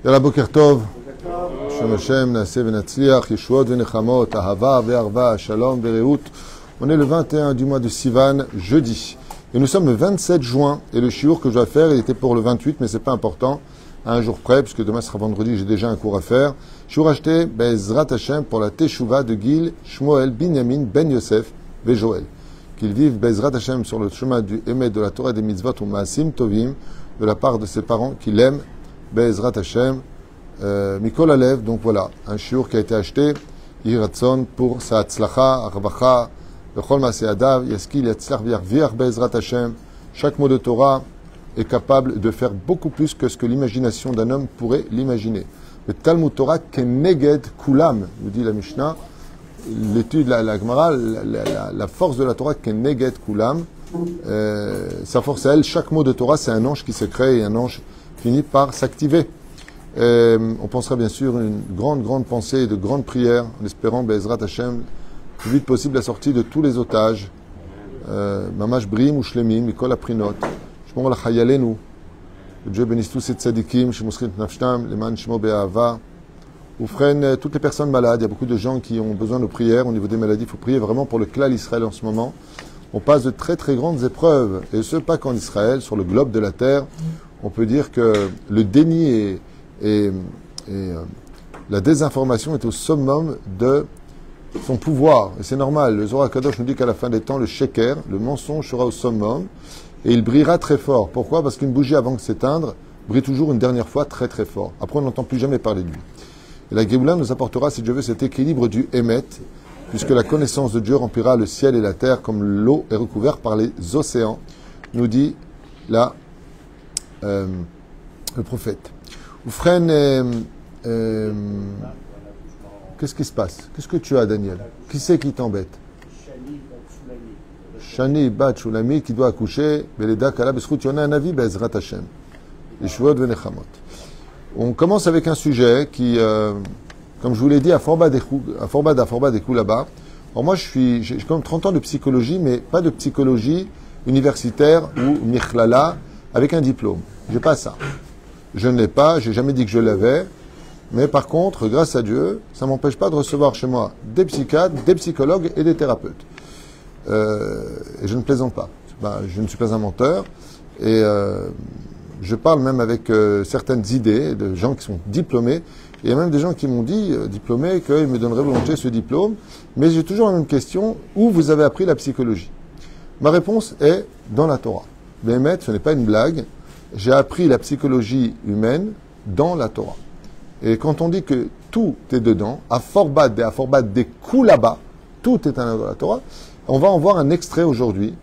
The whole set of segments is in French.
Yalla Boker Tov, Shem Hashem, Naaseh v'Natzliach, Yeshuot v'Nechamot, Ahava v'Arva, Shalom v'Reut. On est le 21 du mois de Sivan, jeudi. Et nous sommes le 27 juin. Et le shiur que je dois faire, il était pour le 28, mais c'est pas important. À un jour près, puisque demain sera vendredi, j'ai déjà un cours à faire. Shiur acheté, Bezrat Hashem, pour la Teshuvah de Gil, Shmuel, Binyamin, Ben Yosef, Joël. Qu'ils vivent Bezrat Hashem sur le chemin du Emet de la Torah des Mitzvot ou Maasim Tovim, de la part de ses parents qui l'aiment. Bezrat Hashem, Mikol Alev. Donc voilà, un shiur qui a été acheté, Yiratson, pour sa Tzlacha, Arvacha, Bechol Maaseh Adav, Yaskil, Yatzlach, Yarviach, Bezrat Hashem. Chaque mot de Torah est capable de faire beaucoup plus que ce que l'imagination d'un homme pourrait l'imaginer. Le Talmud Torah Keneged Kulam, nous dit la Mishnah. L'étude, la Gemara, la force de la Torah Keneged Kulam, sa force à elle, chaque mot de Torah, c'est un ange qui se crée et un ange finit par s'activer. On pensera bien sûr une grande pensée et de grandes prières, en espérant Bezrat Hashem, le plus vite possible la sortie de tous les otages. Mamash Brim ou Shlemim, Mikol Aprinot, Shmor la Chayalenu, que Dieu bénisse tous ces tzadikim, Shemuskrit Nafshtam, Leman Shmo Be'ava. Oufren, toutes les personnes malades, il y a beaucoup de gens qui ont besoin de prières au niveau des maladies. Il faut prier vraiment pour le Klal Israël en ce moment. On passe de très grandes épreuves, et ce pas qu'en Israël, sur le globe de la terre. On peut dire que le déni et la désinformation est au summum de son pouvoir. Et c'est normal. Le Zohar Kadosh nous dit qu'à la fin des temps, le sheker, le mensonge sera au summum, et il brillera très fort. Pourquoi? Parce qu'une bougie, avant de s'éteindre, brille toujours une dernière fois très fort. Après, on n'entend plus jamais parler de lui. Et la Géoula nous apportera, si Dieu veut, cet équilibre du Emet, puisque la connaissance de Dieu remplira le ciel et la terre comme l'eau est recouverte par les océans, nous dit là le prophète. Oufren, qu'est-ce qui se passe? Qu'est-ce que tu as, Daniel? Qui c'est qui t'embête? Shani Bat Shulami qui doit accoucher, Beleda Kala Besrout, il y en a un avis, Bezrat Hashem. Yeshuot Venechamot. On commence avec un sujet qui, comme je vous l'ai dit, à Forba des coups là-bas. Alors moi, j'ai quand même 30 ans de psychologie, mais pas de psychologie universitaire ou michlala avec un diplôme. J'ai pas ça. Je ne l'ai pas, j'ai jamais dit que je l'avais. Mais par contre, grâce à Dieu, ça ne m'empêche pas de recevoir chez moi des psychiatres, des psychologues et des thérapeutes. Et je ne plaisante pas. Je ne suis pas un menteur. Et je parle même avec certaines idées de gens qui sont diplômés. Et il y a même des gens qui m'ont dit, diplômés, qu'ils me donneraient volontiers ce diplôme. Mais j'ai toujours la même question, où vous avez appris la psychologie? Ma réponse est dans la Torah. Béhémet, ce n'est pas une blague. J'ai appris la psychologie humaine dans la Torah. Et quand on dit que tout est dedans, à Forbat des coups là-bas, tout est dans la Torah, on va en voir un extrait aujourd'hui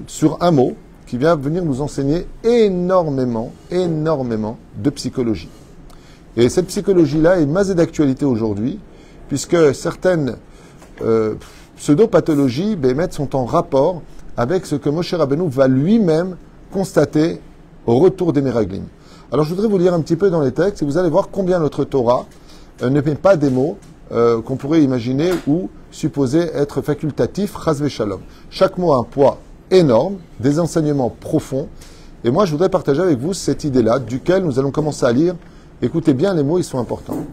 sur un mot qui vient venir nous enseigner énormément de psychologie. Et cette psychologie-là est masée d'actualité aujourd'hui, puisque certaines pseudo-pathologies, sont en rapport avec ce que Moshe Rabbeinu va lui-même constater au retour des Meraglim. Alors je voudrais vous lire un petit peu dans les textes, et vous allez voir combien notre Torah ne met pas des mots qu'on pourrait imaginer ou supposer être facultatifs, chas v'shalom. Chaque mot a un poids énorme, des enseignements profonds. Et moi, je voudrais partager avec vous cette idée-là, duquel nous allons commencer à lire. Écoutez bien, les mots, ils sont importants.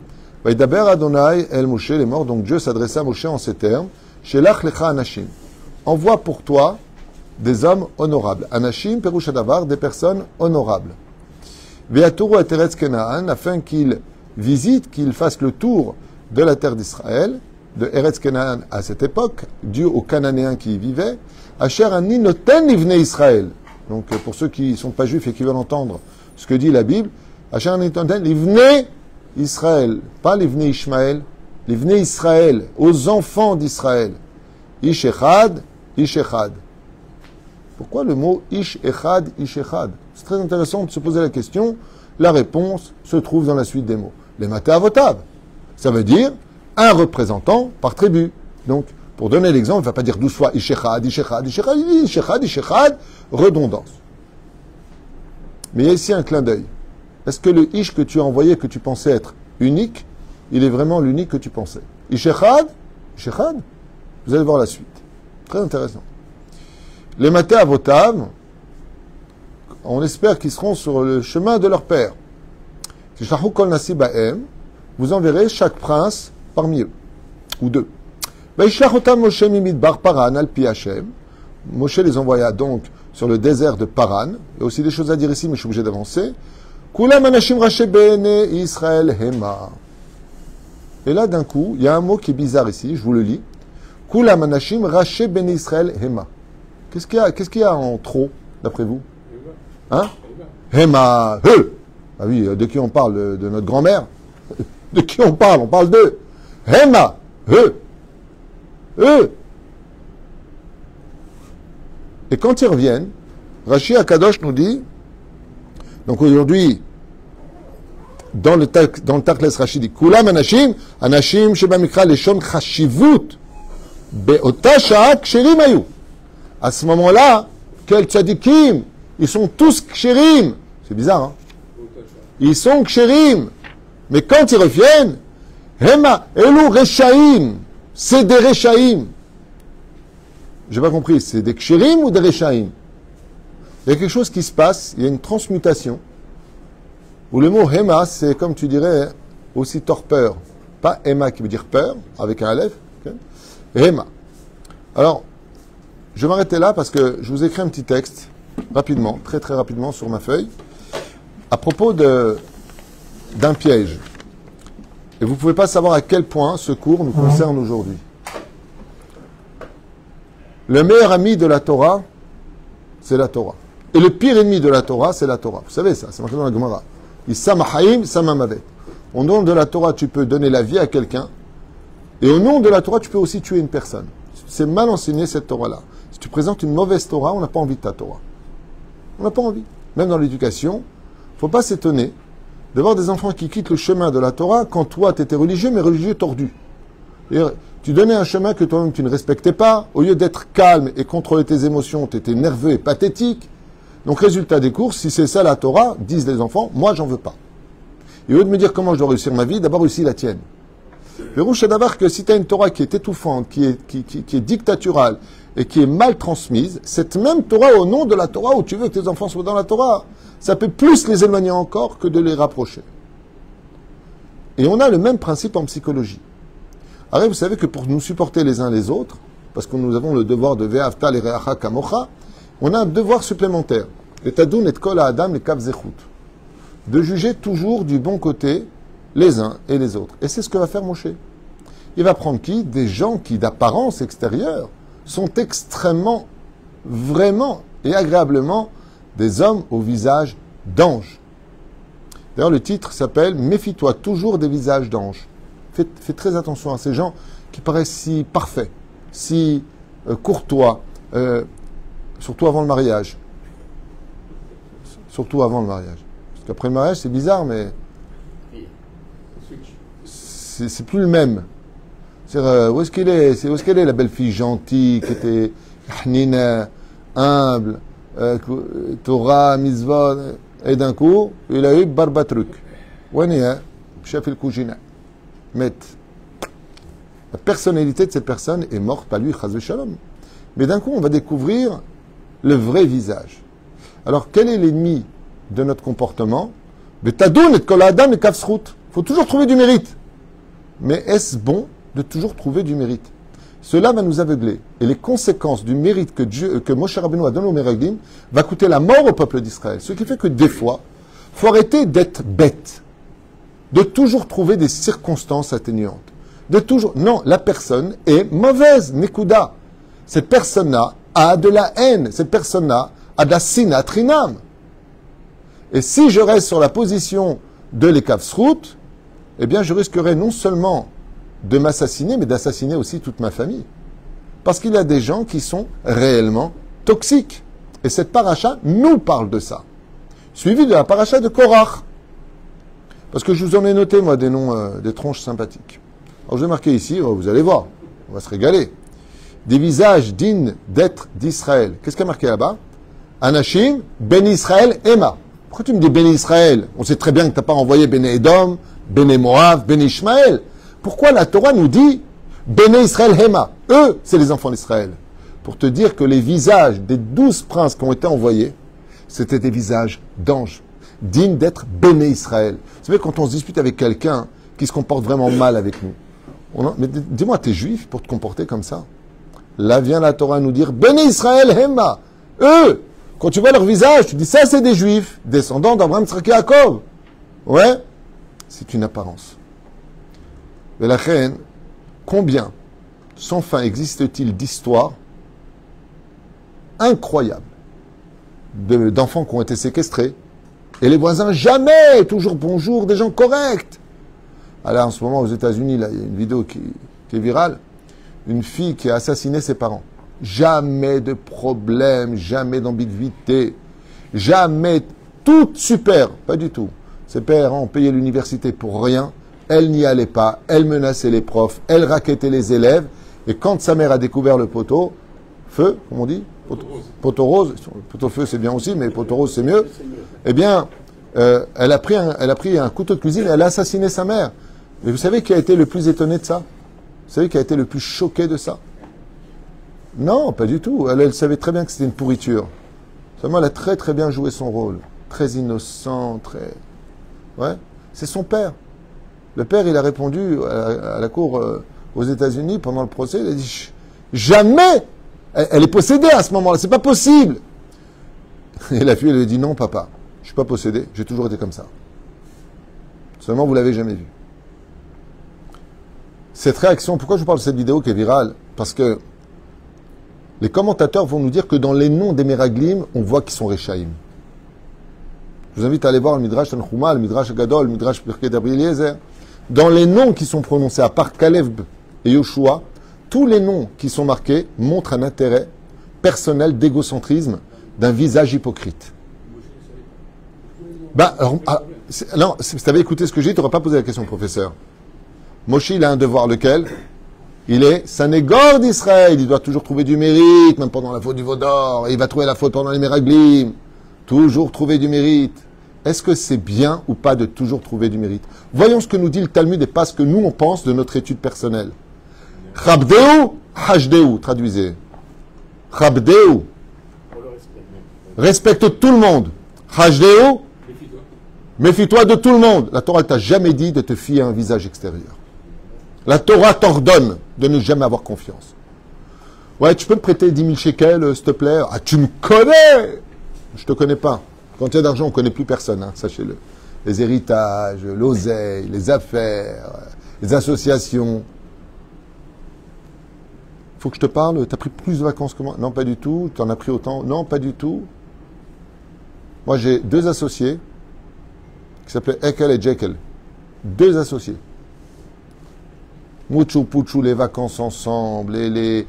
Vaidaber Adonai el Moshe, les morts. Donc Dieu s'adressa à Moshe en ces termes. Shelach lecha anashim. Envoie pour toi des hommes honorables. Anashim, perush hadavar, des personnes honorables. Ve'aturu et Eretz Kenaan, afin qu'ils visitent, qu'ils fassent le tour de la terre d'Israël, de Eretz Kenaan à cette époque, dû aux Cananéens qui y vivaient. Asher ani noten livnei Israël. Donc, pour ceux qui ne sont pas juifs et qui veulent entendre ce que dit la Bible, Asher ani noten livnei Israël. Pas livnei Ishmaël, livnei Israël, aux enfants d'Israël. Ish echad, ish echad. Pourquoi le mot ish echad, ish echad? C'est très intéressant de se poser la question. La réponse se trouve dans la suite des mots. Les matés avotav. Ça veut dire un représentant par tribu. Donc, pour donner l'exemple, il ne va pas dire 12 fois Ishechad, Ishechad, Ishechad, Ishechad, Ishechad, redondance. Mais il y a ici un clin d'œil. Est-ce que le Ish que tu as envoyé, que tu pensais être unique, il est vraiment l'unique que tu pensais? Ishechad, Ishechad, vous allez voir la suite. Très intéressant. Les matés avotav, on espère qu'ils seront sur le chemin de leur père. Tishlachou kol nasi ba'em, vous enverrez chaque prince parmi eux, ou deux. Vaishlach otam Moshe mimidbar Paran al pi Hashem. Moshe les envoya donc sur le désert de Paran. Il y a aussi des choses à dire ici, mais je suis obligé d'avancer. Kulam anashim raché bene Israël hema. Et là, d'un coup, il y a un mot qui est bizarre ici, je vous le lis. Kulam anashim raché bene Israël hema. Qu'est-ce qu'il y a en trop, d'après vous? Hein? Hema. Ah oui, de qui on parle? De notre grand-mère? De qui on parle? On parle d'eux. Hema. Eux. Et quand ils reviennent, Rashi Akadosh nous dit, donc aujourd'hui, dans le Takles Rashi dit, Kulam anashim sheba mikra leshon chashivut, be'ota sha'a ksherim ayu. À ce moment-là, quels tzadikim, ils sont tous ksherim. C'est bizarre, hein? Ils sont ksherim. Mais quand ils reviennent, Hema, elu reshaim, c'est des reshaim. J'ai pas compris, c'est des ksherim ou des reshaim? Il y a quelque chose qui se passe, il y a une transmutation, où le mot Hema, c'est comme tu dirais, aussi torpeur. Pas Hema qui veut dire peur, avec un Aleph. Okay? Hema. Alors, je vais m'arrêter là parce que je vous écris un petit texte, rapidement, très très rapidement sur ma feuille, à propos d'un piège. Et vous ne pouvez pas savoir à quel point ce cours nous concerne aujourd'hui. Le meilleur ami de la Torah, c'est la Torah. Et le pire ennemi de la Torah, c'est la Torah. Vous savez ça, c'est marqué dans la Gemara. Issam haïm, samamavet. Au nom de la Torah, tu peux donner la vie à quelqu'un. Et au nom de la Torah, tu peux aussi tuer une personne. C'est mal enseigné cette Torah-là. Si tu présentes une mauvaise Torah, on n'a pas envie de ta Torah. On n'a pas envie. Même dans l'éducation, il ne faut pas s'étonner de voir des enfants qui quittent le chemin de la Torah quand toi, tu étais religieux, mais religieux tordu. Tu donnais un chemin que toi-même tu ne respectais pas. Au lieu d'être calme et contrôler tes émotions, tu étais nerveux et pathétique. Donc, résultat des courses, si c'est ça la Torah, disent les enfants, moi, j'en veux pas. Et au lieu de me dire comment je dois réussir ma vie, d'abord réussir la tienne. Le rouge, c'est d'abord que si tu as une Torah qui est étouffante, qui est dictaturale et qui est mal transmise, cette même Torah, au nom de la Torah, où tu veux que tes enfants soient dans la Torah, ça peut plus les éloigner encore que de les rapprocher. Et on a le même principe en psychologie. Alors, vous savez que pour nous supporter les uns les autres, parce que nous avons le devoir de ve'avta l'ereacha kamocha, on a un devoir supplémentaire. Et tadoun et kol adam le kav zechut. De juger toujours du bon côté les uns et les autres. Et c'est ce que va faire Moshe. Il va prendre qui? Des gens qui, d'apparence extérieure, sont extrêmement, vraiment et agréablement des hommes au visage d'ange. D'ailleurs, le titre s'appelle « Méfie-toi toujours des visages d'anges ». Fais très attention à ces gens qui paraissent si parfaits, si courtois, surtout avant le mariage. Surtout avant le mariage. Parce qu'après le mariage, c'est bizarre, mais c'est plus le même. Où est-ce qu'elle est? Où est-ce qu'elle est, la belle fille gentille, qui était hnina, humble, Torah, mitzvah, et d'un coup, il a eu barbatruk. Ouania, chef el koujina. Mais la personnalité de cette personne est morte, pas lui, chaz shalom. Mais d'un coup, on va découvrir le vrai visage. Alors, quel est l'ennemi de notre comportement? Il faut toujours trouver du mérite. Mais est-ce bon de toujours trouver du mérite? Cela va nous aveugler. Et les conséquences du mérite que Moshe Rabbeinu a donné au Meraglim va coûter la mort au peuple d'Israël. Ce qui fait que des fois, il faut arrêter d'être bête, de toujours trouver des circonstances atténuantes. Non, la personne est mauvaise, Nekuda. Cette personne-là a de la haine. Cette personne-là a de la sinat rinam. Et si je reste sur la position de l'Ekavsrout, eh bien, je risquerai non seulement de m'assassiner, mais d'assassiner aussi toute ma famille. Parce qu'il y a des gens qui sont réellement toxiques. Et cette paracha nous parle de ça. Suivi de la paracha de Korach. Parce que je vous en ai noté, moi, des noms, des tronches sympathiques. Alors, je vais marquer ici, vous allez voir, on va se régaler. Des visages dignes d'être d'Israël. Qu'est-ce qu'il y a marqué là-bas? Anashim, Ben Israël, Emma. Pourquoi tu me dis Ben Israël? On sait très bien que tu n'as pas envoyé Ben Edom, Ben Moav, Ben Ishmaël. Pourquoi la Torah nous dit Ben Israël, Hema? Eux, c'est les enfants d'Israël. Pour te dire que les visages des 12 princes qui ont été envoyés, c'était des visages d'anges. dignes d'être béné Israël. Vous savez, quand on se dispute avec quelqu'un qui se comporte vraiment mal avec nous, mais dis-moi, t'es juif pour te comporter comme ça? Là vient la Torah nous dire, béné Israël, Hema. Eux, quand tu vois leur visage, tu dis, ça c'est des juifs, descendants d'Abraham, Yitzhak et Yaakov. Ouais, c'est une apparence. Mais la reine, combien, sans fin, existe-t-il d'histoires incroyables d'enfants qui ont été séquestrés et les voisins jamais, toujours bonjour, des gens corrects. Alors en ce moment aux États-Unis, là, il y a une vidéo qui est virale, une fille qui a assassiné ses parents. Jamais de problème, jamais d'ambiguïté, jamais, tout super, pas du tout. Ses parents ont payé l'université pour rien, elle n'y allait pas, elle menaçait les profs, elle raquettait les élèves, et quand sa mère a découvert le poteau, feu, comme on dit, poteau rose, poteau feu c'est bien aussi, mais poteau rose c'est mieux, eh bien, elle a pris un couteau de cuisine et elle a assassiné sa mère. Mais vous savez qui a été le plus étonné de ça? Vous savez qui a été le plus choqué de ça? Non, pas du tout. Elle savait très bien que c'était une pourriture. Seulement, elle a très très bien joué son rôle. Très innocent, très... Ouais, c'est son père. Le père, il a répondu à la cour aux États-Unis pendant le procès, il a dit « Jamais elle est possédée à ce moment-là, c'est pas possible !» Et la fille, elle lui a dit « Non, papa, je suis pas possédée, j'ai toujours été comme ça. Seulement, vous l'avez jamais vu. » Cette réaction, pourquoi je vous parle de cette vidéo qui est virale? Parce que les commentateurs vont nous dire que dans les noms des Meraglim, on voit qu'ils sont Réchaïm. Je vous invite à aller voir le Midrash Tanchuma, le Midrash Gadol, le Midrash Pirkei d'Abri Eliezer. Dans les noms qui sont prononcés, à part Caleb et Yoshua, tous les noms qui sont marqués montrent un intérêt personnel d'égocentrisme d'un visage hypocrite. Non, si tu avais écouté ce que j'ai dit, tu n'aurais pas posé la question, professeur. Moshe, il a un devoir, lequel? Il est Sanégor d'Israël. Il doit toujours trouver du mérite, même pendant la faute du Vaudor. Il va trouver la faute pendant les Meraglim. Toujours trouver du mérite. Est-ce que c'est bien ou pas de toujours trouver du mérite? Voyons ce que nous dit le Talmud et pas ce que nous on pense de notre étude personnelle. Chabdeu, Hashdeu, traduisez. Chabdeu. Respecte tout le monde. Hashdeu, méfie-toi de tout le monde. La Torah ne t'a jamais dit de te fier à un visage extérieur. La Torah t'ordonne de ne jamais avoir confiance. Ouais, tu peux me prêter 10 000 shekels, s'il te plaît? Ah, tu me connais? Je te connais pas. Quand il y a d'argent, on ne connaît plus personne, hein, sachez-le. Les héritages, l'oseille, les affaires, les associations. Faut que je te parle? Tu as pris plus de vacances que moi? Non, pas du tout. Tu en as pris autant? Non, pas du tout. Moi, j'ai 2 associés qui s'appelaient Ekel et Jekyll. 2 associés. Muchu Puchu, les vacances ensemble, et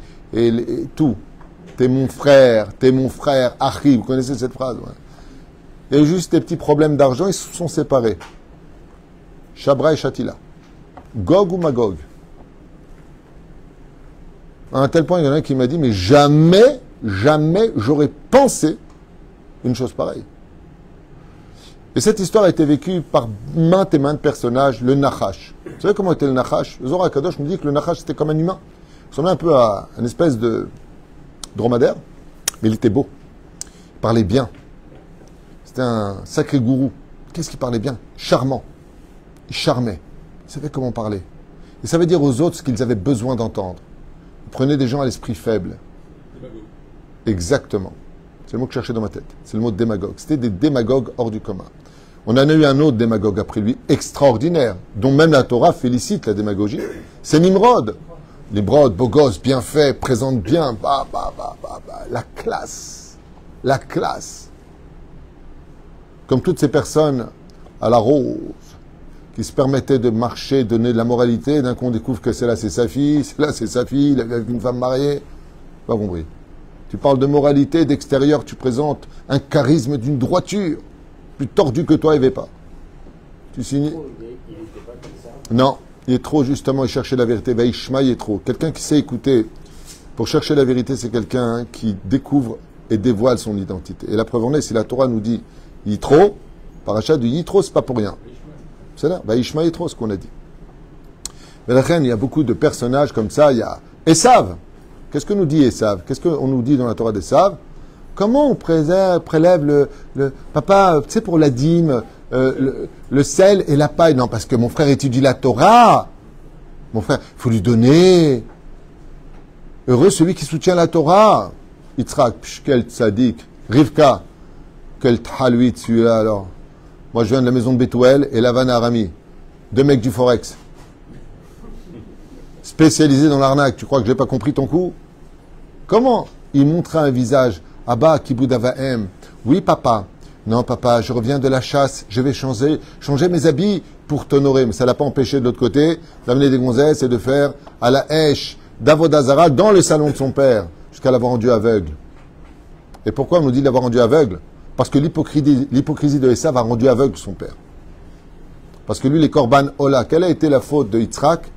tout. T'es mon frère, Achi. Vous connaissez cette phrase? Ouais. Et juste des petits problèmes d'argent, ils se sont séparés. Shabra et Shatila. Gog ou Magog. À un tel point, il y en a un qui m'a dit, mais jamais j'aurais pensé une chose pareille. Et cette histoire a été vécue par maintes et maintes personnages, le Nachash. Vous savez comment était le Nachash? Le Zohar HaKadosh nous dit que le Nachash c'était comme un humain. Il ressemblait un peu à une espèce de dromadaire, mais il était beau. Il parlait bien. C'était un sacré gourou. Qu'est-ce qu'il parlait bien? Charmant. Il charmait. Il savait comment parler. Il savait dire aux autres ce qu'ils avaient besoin d'entendre. Il prenait des gens à l'esprit faible. Démagogue. Exactement. C'est le mot que je cherchais dans ma tête. C'est le mot démagogue. C'était des démagogues hors du commun. On en a eu un autre démagogue après lui, extraordinaire, dont même la Torah félicite la démagogie. C'est Nimrod. Nimrod, beau gosse, bien fait, présente bien. La classe. La classe. Comme toutes ces personnes à la rose, qui se permettaient de marcher, donner de la moralité, d'un coup on découvre que c'est là c'est sa fille, c'est là c'est sa fille, il est avec une femme mariée. Pas compris. Tu parles de moralité, d'extérieur, tu présentes un charisme d'une droiture. Plus tordu que toi, il n'y avait pas. Tu signes? Non, il est trop justement, il cherchait la vérité. Vaishma, il est trop. Quelqu'un qui sait écouter, pour chercher la vérité, c'est quelqu'un qui découvre et dévoile son identité. Et la preuve en est, si la Torah nous dit Yitro, parachat de Yitro, c'est pas pour rien. C'est là, Vaishma Yitro, ce qu'on a dit. Mais la reine, il y a beaucoup de personnages comme ça. Il y a Esav. Qu'est-ce que nous dit Esav? Qu'est-ce qu'on nous dit dans la Torah d'Esav? Comment on prélève papa, tu sais, pour la dîme, le sel et la paille? Non, parce que mon frère étudie la Torah. Mon frère, il faut lui donner. Heureux celui qui soutient la Torah. Yitzhak, quel tzaddik. Rivka, quel thaluit celui-là alors. Moi, je viens de la maison de Bethuel et Lavan Arami. Deux mecs du Forex. Spécialisés dans l'arnaque. Tu crois que je n'ai pas compris ton coup? Comment? Il montrait un visage. Abba, kibud avahem. Oui, papa. Non, papa, je reviens de la chasse. Je vais changer mes habits pour t'honorer. Mais ça ne l'a pas empêché de l'autre côté d'amener des gonzesses et de faire à la hèche d'Avodazara dans le salon de son père jusqu'à l'avoir rendu aveugle. Et pourquoi on nous dit de l'avoir rendu aveugle? Parce que l'hypocrisie de Esav a rendu aveugle son père. Parce que lui, les korban Ola, quelle a été la faute de Yitzhak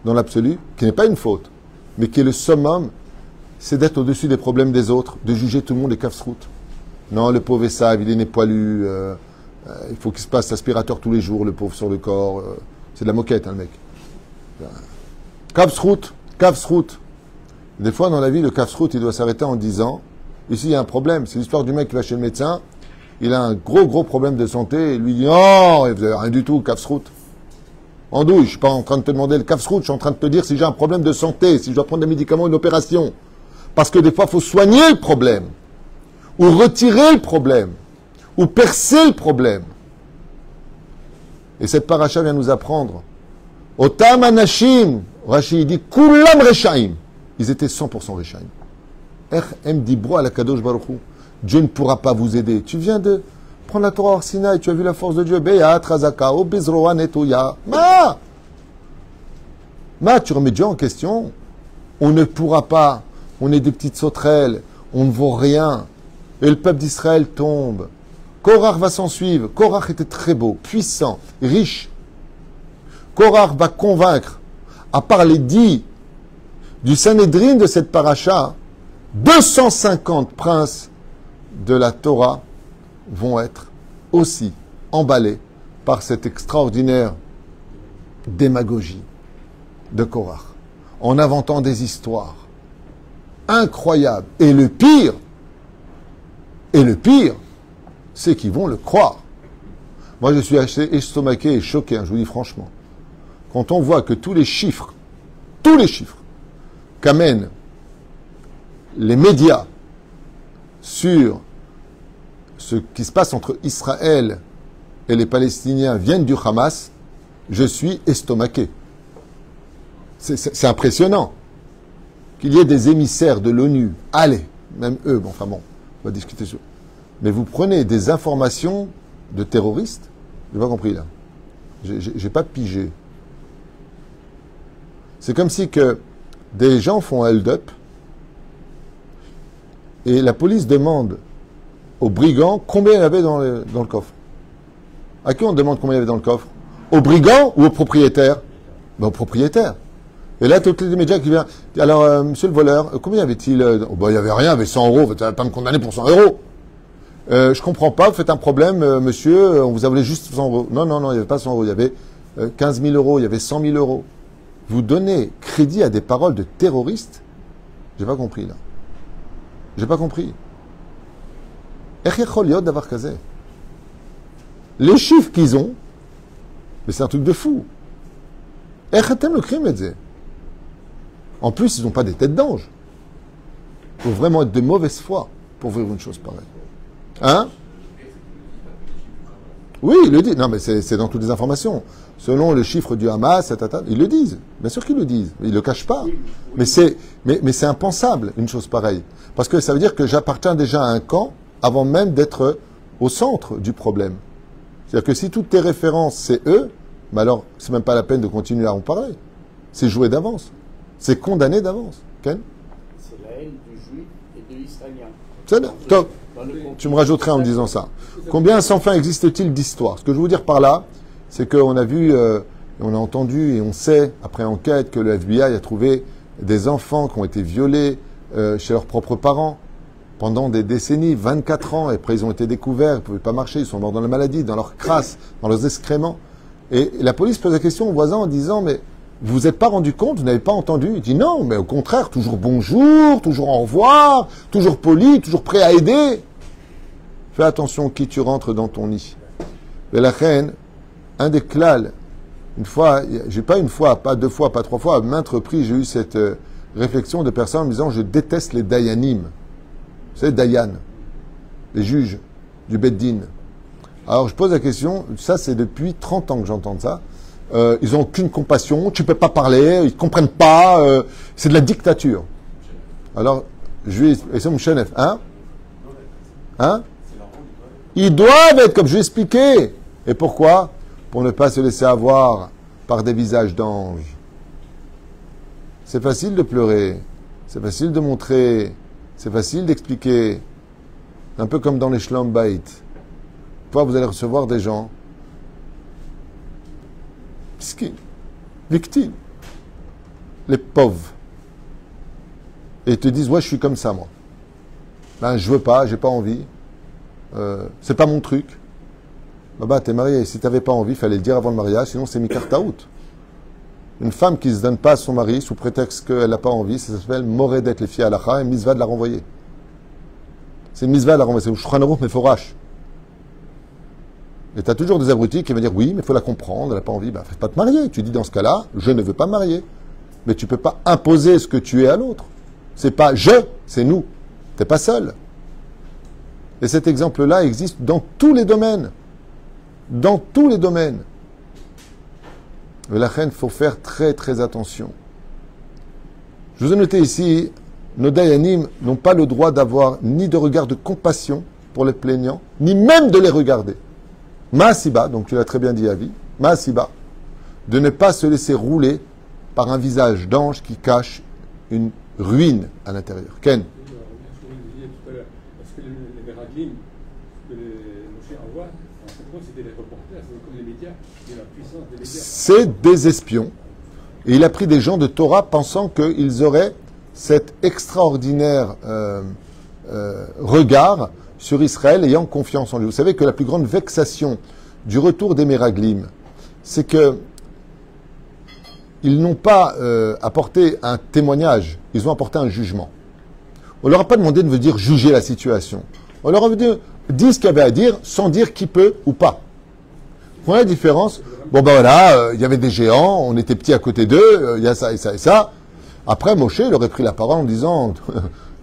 dans l'absolu? Qui n'est pas une faute, mais qui est le summum, c'est d'être au-dessus des problèmes des autres, de juger tout le monde et kafsrout. Non, le pauvre Esav, il est né poilu, il faut qu'il se passe l'aspirateur tous les jours, le pauvre sur le corps. C'est de la moquette, hein, le mec. Kafsrout. Des fois, dans la vie, le kafsrout, il doit s'arrêter en disant, ici, il y a un problème. C'est l'histoire du mec qui va chez le médecin, il a un gros problème de santé, et lui dit, oh, vous n'avez rien du tout, kafsrout. Andouille, je ne suis pas en train de te demander le kafsrout, je suis en train de te dire si j'ai un problème de santé, si je dois prendre des médicaments, une opération. Parce que des fois, il faut soigner le problème, ou retirer le problème, ou percer le problème. Et cette paracha vient nous apprendre. Otam anashim, Rashi dit, kulam rechaim. Ils étaient 100% rechaim. Em dibro à la kadosh baruch Hu. Dieu ne pourra pas vous aider. Tu viens de prendre la Torah hors Sinaï, tu as vu la force de Dieu. Beyat, Razaka, Obezroa, Netouya. Tu remets Dieu en question. On ne pourra pas. On est des petites sauterelles. On ne vaut rien. Et le peuple d'Israël tombe. Korach va s'en suivre. Korach était très beau, puissant, riche. Korach va convaincre, à part les 10 du Sanhédrin de cette paracha, 250 princes de la Torah vont être aussi emballés par cette extraordinaire démagogie de Korach, en inventant des histoires incroyables. Et le pire, c'est qu'ils vont le croire. Moi, je suis assez estomaqué et choqué, je vous dis franchement. Quand on voit que tous les chiffres qu'amènent les médias sur ce qui se passe entre Israël et les Palestiniens viennent du Hamas, je suis estomaqué. C'est impressionnant qu'il y ait des émissaires de l'ONU. Allez, même eux, on va discuter sur. Mais vous prenez des informations de terroristes, j'ai pas compris là. J'ai pas pigé. C'est comme si que des gens font un hold-up et la police demande aux brigands combien il y avait dans le coffre. À qui on demande combien il y avait dans le coffre? Aux brigands ou aux propriétaires? Aux propriétaires. Et là, tous les médias qui viennent. Alors, monsieur le voleur, combien y avait-il? Il n'y avait rien, il y avait 100 euros. Vous n'allez pas me condamner pour 100 euros. Je comprends pas, vous faites un problème, monsieur, on vous a volé juste 100 euros. Non, il n'y avait pas 100 euros, il y avait 15 000 euros, il y avait 100 000 euros. Vous donnez crédit à des paroles de terroristes? J'ai pas compris, là. J'ai pas compris. Les chiffres qu'ils ont, mais c'est un truc de fou. En plus, ils n'ont pas des têtes d'ange. Il faut vraiment être de mauvaise foi pour vivre une chose pareille. Hein? Oui, ils le disent. Non, mais c'est dans toutes les informations. Selon le chiffre du Hamas, ils le disent. Bien sûr qu'ils le disent. Ils ne le cachent pas. Mais c'est impensable, une chose pareille. Parce que ça veut dire que j'appartiens déjà à un camp avant même d'être au centre du problème. C'est-à-dire que si toutes tes références, c'est eux, mais alors, c'est même pas la peine de continuer à en parler. C'est joué d'avance. C'est condamné d'avance. Ken? C'est la haine du juif et de l'israélien. C'est top. Tu me rajouterais en me disant ça. Combien sans fin existe-t-il d'histoires? Ce que je veux vous dire par là, c'est qu'on a vu, on a entendu et on sait, après enquête, que le FBI a trouvé des enfants qui ont été violés chez leurs propres parents pendant des décennies, 24 ans, et après ils ont été découverts, ils ne pouvaient pas marcher, ils sont morts dans la maladie, dans leur crasse, dans leurs excréments. Et la police pose la question aux voisins en disant, mais Vous vous êtes pas rendu compte, vous n'avez pas entendu. Il dit non, mais au contraire, toujours bonjour, toujours au revoir, toujours poli, toujours prêt à aider. Fais attention qui tu rentres dans ton nid. Mais la reine, un des klal, une fois, j'ai pas une fois, pas deux fois, pas trois fois, à maintes reprises, j'ai eu cette réflexion de personnes me disant je déteste les dayanim. Vous savez, dayan, les juges du beddin. Alors je pose la question, ça c'est depuis 30 ans que j'entends ça. Ils n'ont aucune compassion, tu ne peux pas parler, ils ne comprennent pas, c'est de la dictature. Alors, je lui ai c'est mon chenef, hein? Hein? Ils doivent être, comme je l'ai expliqué. Et pourquoi? Pour ne pas se laisser avoir par des visages d'anges. C'est facile de pleurer, c'est facile de montrer, c'est facile d'expliquer. Un peu comme dans les Shlom Bait. Parfois, vous allez recevoir des gens victimes, les pauvres, et ils te disent ouais je suis comme ça moi. Ben je veux pas, j'ai pas envie, c'est pas mon truc. Bah t'es marié, si t'avais pas envie, fallait le dire avant le mariage, sinon c'est mikartaout. Une femme qui se donne pas à son mari sous prétexte qu'elle n'a pas envie, ça s'appelle moredet les filles alacha et misva de la renvoyer. C'est une misva de la renvoyer, c'est Shulchan Aruch mais forash. Et tu as toujours des abrutis qui vont dire oui, mais il faut la comprendre, elle n'a pas envie. Ben, fais pas te marier. Tu dis dans ce cas-là, je ne veux pas me marier. Mais tu ne peux pas imposer ce que tu es à l'autre. C'est pas je, c'est nous. Tu n'es pas seul. Et cet exemple-là existe dans tous les domaines. Dans tous les domaines. Mais la reine, il faut faire très très attention. Je vous ai noté ici, nos dayanim n'ont pas le droit d'avoir ni de regard de compassion pour les plaignants, ni même de les regarder. Maasiba, donc tu l'as très bien dit Avi, Maasiba, de ne pas se laisser rouler par un visage d'ange qui cache une ruine à l'intérieur. Ken? Parce que les Meraglim que les Moshe envoient, en fait, c'était les reporters, c'est comme les médias, et la puissance des médias. C'est des espions. Et il a pris des gens de Torah pensant qu'ils auraient cet extraordinaire regard sur Israël, ayant confiance en lui. Vous savez que la plus grande vexation du retour des Meraglim, c'est que ils n'ont pas apporté un témoignage, ils ont apporté un jugement. On leur a pas demandé de venir juger la situation. On leur a dit ce qu'il y avait à dire, sans dire qui peut ou pas. Vous voyez la différence? Bon ben voilà, il y avait des géants, on était petits à côté d'eux, il y a ça et ça et ça. Après, Moshe, il aurait pris la parole en disant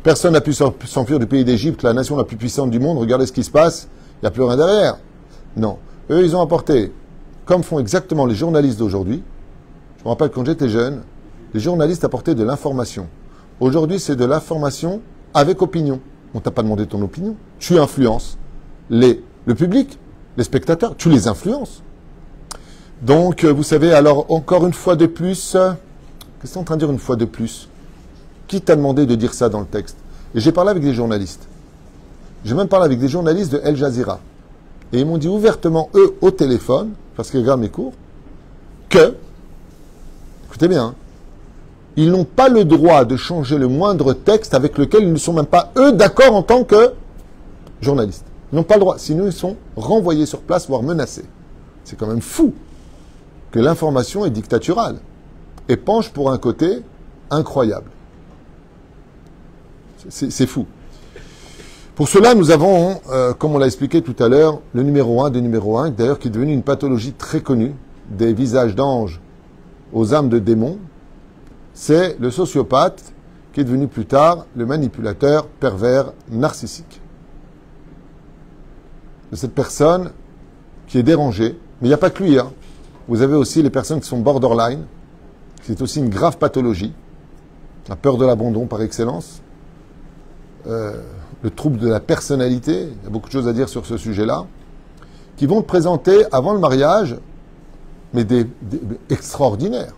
personne n'a pu s'enfuir du pays d'Égypte, la nation la plus puissante du monde, regardez ce qui se passe, il n'y a plus rien derrière. Non. Eux, ils ont apporté, comme font exactement les journalistes d'aujourd'hui. Je me rappelle quand j'étais jeune, les journalistes apportaient de l'information. Aujourd'hui, c'est de l'information avec opinion. On t'a pas demandé ton opinion. Tu influences le public, les spectateurs, tu les influences. Donc, vous savez, alors, encore une fois de plus, qu'est-ce que tu es en train de dire une fois de plus? Qui t'a demandé de dire ça dans le texte? Et j'ai parlé avec des journalistes. J'ai même parlé avec des journalistes de El Jazeera. Et ils m'ont dit ouvertement, eux, au téléphone, parce qu'ils regardent mes cours, que, écoutez bien, ils n'ont pas le droit de changer le moindre texte avec lequel ils ne sont même pas, eux, d'accord en tant que journalistes. Ils n'ont pas le droit. Sinon, ils sont renvoyés sur place, voire menacés. C'est quand même fou que l'information est dictaturale et penche pour un côté incroyable. C'est fou. Pour cela, nous avons, comme on l'a expliqué tout à l'heure, le numéro 1 des numéros 1, d'ailleurs qui est devenu une pathologie très connue, des visages d'anges aux âmes de démons. C'est le sociopathe qui est devenu plus tard le manipulateur pervers narcissique. De cette personne qui est dérangée, mais il n'y a pas que lui. Hein. Vous avez aussi les personnes qui sont borderline, c'est aussi une grave pathologie, la peur de l'abandon par excellence, le trouble de la personnalité, il y a beaucoup de choses à dire sur ce sujet-là, qui vont te présenter avant le mariage, mais des extraordinaires.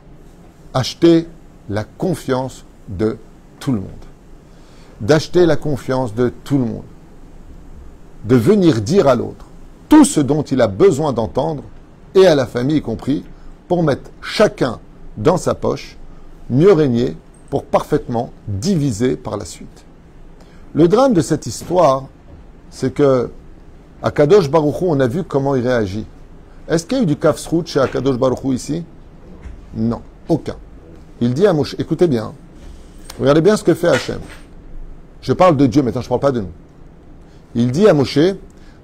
Acheter la confiance de tout le monde. D'acheter la confiance de tout le monde. De venir dire à l'autre tout ce dont il a besoin d'entendre, et à la famille y compris, pour mettre chacun dans sa poche, mieux régner, pour parfaitement diviser par la suite. Le drame de cette histoire, c'est que à Kadosh Baruch Hu, on a vu comment il réagit. Est-ce qu'il y a eu du kafsrout chez Akadosh Baruch Hu ici? Non. Aucun. Il dit à Moshe, écoutez bien, regardez bien ce que fait Hachem. Je parle de Dieu, maintenant je ne parle pas de nous. Il dit à Moshe,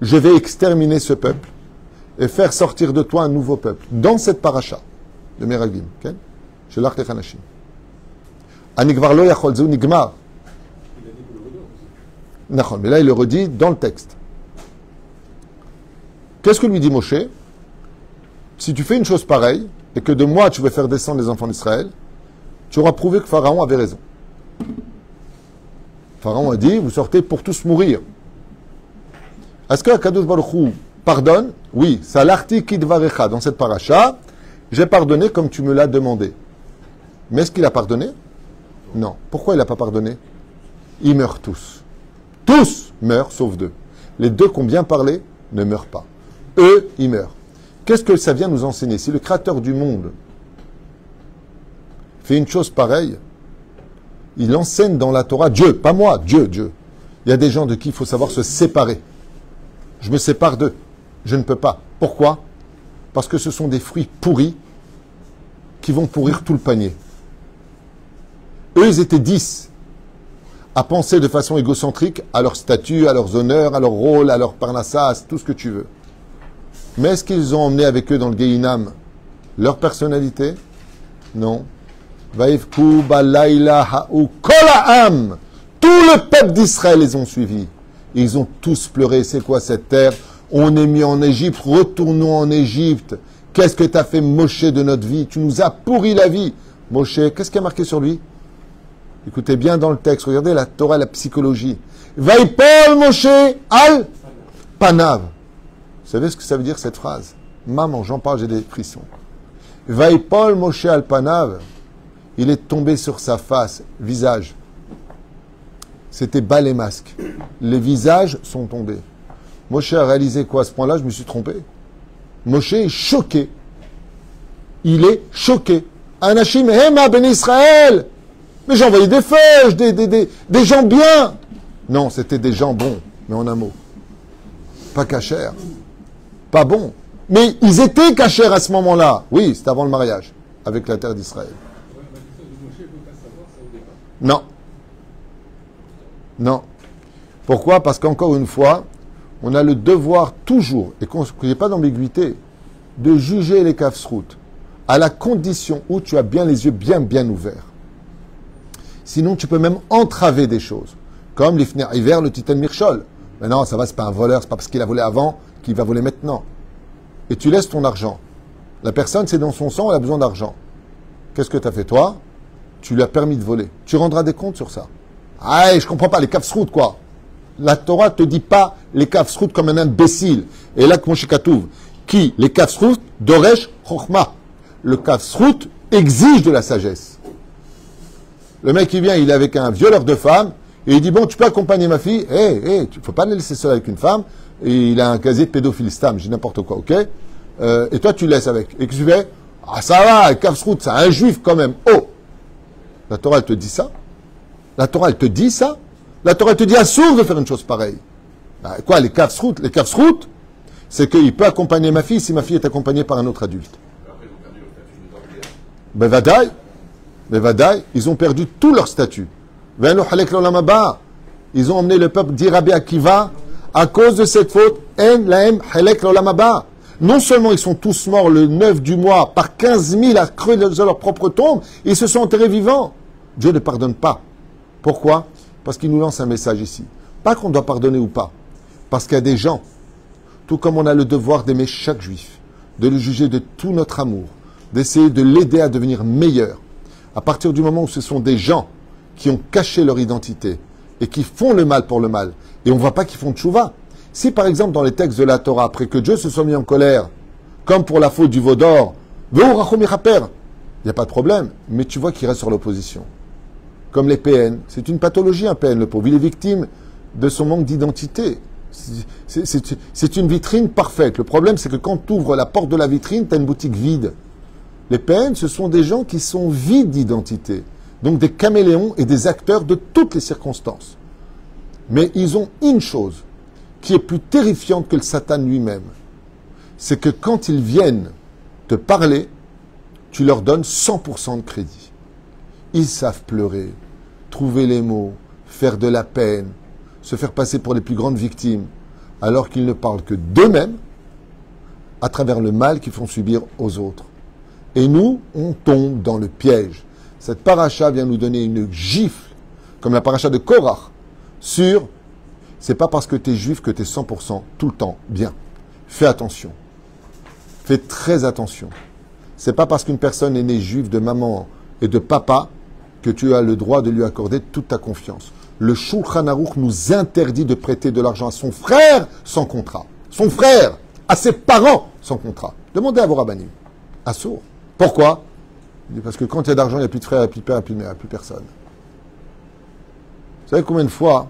je vais exterminer ce peuple et faire sortir de toi un nouveau peuple. Dans cette paracha de Meraglim, okay? Chez l'Artech Hanashim. Anigvar lo yachol zeu nigmar. Il a dit pour le redor aussi. Mais là il le redit dans le texte. Qu'est-ce que lui dit Moshe? Si tu fais une chose pareille, et que de moi tu veux faire descendre les enfants d'Israël, tu auras prouvé que Pharaon avait raison. Pharaon a dit, vous sortez pour tous mourir. Est-ce que Akadosh Baruch Hu pardonne? Oui, Salarti kidvarecha, dans cette paracha, j'ai pardonné comme tu me l'as demandé. Mais est-ce qu'il a pardonné? Non. Pourquoi il n'a pas pardonné? Ils meurent tous. Tous meurent, sauf deux. Les deux qui ont bien parlé ne meurent pas. Eux, ils meurent. Qu'est-ce que ça vient nous enseigner? Si le Créateur du monde fait une chose pareille, il enseigne dans la Torah, Dieu, pas moi, Dieu. Il y a des gens de qui il faut savoir se séparer. Je me sépare d'eux. Je ne peux pas. Pourquoi? Parce que ce sont des fruits pourris qui vont pourrir tout le panier. Eux, ils étaient 10 à penser de façon égocentrique à leur statut, à leurs honneurs, à leur rôle, à leur parnassas, tout ce que tu veux. Mais est-ce qu'ils ont emmené avec eux dans le Gehinam leur personnalité? Non. Vaïfkou balayla ha'u kola'am. Tout le peuple d'Israël les ont suivis. Ils ont tous pleuré. C'est quoi cette terre? On est mis en Égypte. Retournons en Égypte. Qu'est-ce que tu as fait, Moshe, de notre vie? Tu nous as pourri la vie. Moshe, qu'est-ce qui a marqué sur lui? Écoutez bien dans le texte. Regardez la Torah, la psychologie. Vaïpol Moshe al panav. Vous savez ce que ça veut dire cette phrase? Maman, j'en parle, j'ai des frissons. Vaïpol Moshe al panav. Il est tombé sur sa face, visage. C'était bas les masques. Les visages sont tombés. Moshe a réalisé quoi à ce point-là? Je me suis trompé. Moshe est choqué. Il est choqué. Anashim hema ben Israël. Mais j'ai envoyé des feuilles, des gens bien. Non, c'était des gens bons, mais en un mot. Pas cachers. Pas bons. Mais ils étaient cachers à ce moment-là. Oui, c'était avant le mariage, avec la terre d'Israël. Non. Non. Pourquoi? Parce qu'encore une fois, on a le devoir toujours, et qu'il n'y ait pas d'ambiguïté, de juger les kafsrout à la condition où tu as bien les yeux bien ouverts. Sinon, tu peux même entraver des choses. Comme l'Ifner Hiver, le Titan Mirchol. Mais non, ça va, c'est pas un voleur, c'est pas parce qu'il a volé avant qu'il va voler maintenant. Et tu laisses ton argent. La personne, c'est dans son sang, elle a besoin d'argent. Qu'est-ce que tu as fait, toi? Tu lui as permis de voler. Tu rendras des comptes sur ça. Ah, je comprends pas, les kafsrout, quoi. La Torah te dit pas les kafsrout comme un imbécile. Et là, Moshe Katouv, qui, les kafsrout, doresh chokhma. Le kafsrout exige de la sagesse. Le mec qui vient, il est avec un violeur de femme, et il dit, bon, tu peux accompagner ma fille, il faut pas le laisser seul avec une femme, et il a un casier de pédophile stam, j'ai n'importe quoi, ok? Et toi, tu le laisses avec. Et que tu fais, ah, ça va, Kafsrout, c'est un juif quand même. Oh! La Torah, elle te dit ça? La Torah, elle te dit ça? La Torah, elle te dit à sourd de faire une chose pareille. Bah, quoi, les Kafsrout? Les Kafsrout, c'est qu'il peut accompagner ma fille si ma fille est accompagnée par un autre adulte. Ben, Vadaï. Les Vadaï, ils ont perdu tout leur statut. Ils ont emmené le peuple d'Irabi Akiva à cause de cette faute. Non seulement ils sont tous morts le 9 du mois par 15 000 à creuser leur propre tombe, ils se sont enterrés vivants. Dieu ne pardonne pas. Pourquoi? Parce qu'il nous lance un message ici. Pas qu'on doit pardonner ou pas. Parce qu'il y a des gens, tout comme on a le devoir d'aimer chaque juif, de le juger de tout notre amour, d'essayer de l'aider à devenir meilleur. À partir du moment où ce sont des gens qui ont caché leur identité et qui font le mal pour le mal, et on ne voit pas qu'ils font tchouva. Si par exemple dans les textes de la Torah, après que Dieu se soit mis en colère, comme pour la faute du veau d'or, il n'y a pas de problème, mais tu vois qu'il reste sur l'opposition. Comme les PN, c'est une pathologie un PN, le pauvre. Il est victime de son manque d'identité. C'est une vitrine parfaite. Le problème, c'est que quand tu ouvres la porte de la vitrine, tu as une boutique vide. Les PN, ce sont des gens qui sont vides d'identité. Donc des caméléons et des acteurs de toutes les circonstances. Mais ils ont une chose qui est plus terrifiante que le Satan lui-même. C'est que quand ils viennent te parler, tu leur donnes 100% de crédit. Ils savent pleurer, trouver les mots, faire de la peine, se faire passer pour les plus grandes victimes, alors qu'ils ne parlent que d'eux-mêmes, à travers le mal qu'ils font subir aux autres. Et nous, on tombe dans le piège. Cette paracha vient nous donner une gifle, comme la paracha de Korach, sur c'est pas parce que tu es juif que tu es 100% tout le temps bien. Fais attention. Fais très attention. C'est pas parce qu'une personne est née juive de maman et de papa que tu as le droit de lui accorder toute ta confiance. Le Shulchan Aruch nous interdit de prêter de l'argent à son frère sans contrat. Son frère, à ses parents sans contrat. Demandez à vos rabbinim. Assour. Pourquoi? Parce que quand il y a d'argent, il n'y a plus de frère, il n'y a plus de père, il n'y a plus personne. Vous savez combien de fois,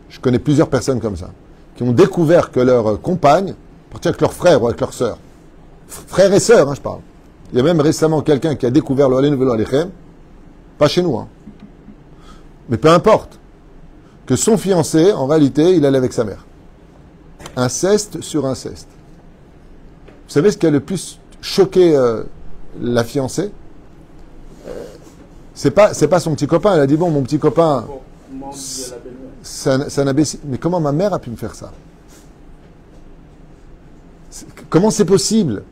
je connais plusieurs personnes comme ça, qui ont découvert que leur compagne partait avec leur frère ou avec leur sœur. Frère et sœur, je parle. Il y a même récemment quelqu'un qui a découvert le Aleinu Velo Alechem, pas chez nous, mais peu importe, que son fiancé, en réalité, il allait avec sa mère. Inceste sur inceste. Vous savez ce qui a le plus choqué la fiancée? C'est pas son petit copain. Elle a dit, bon, mon petit copain, c'est un imbécile. Mais comment ma mère a pu me faire ça? Comment c'est possible?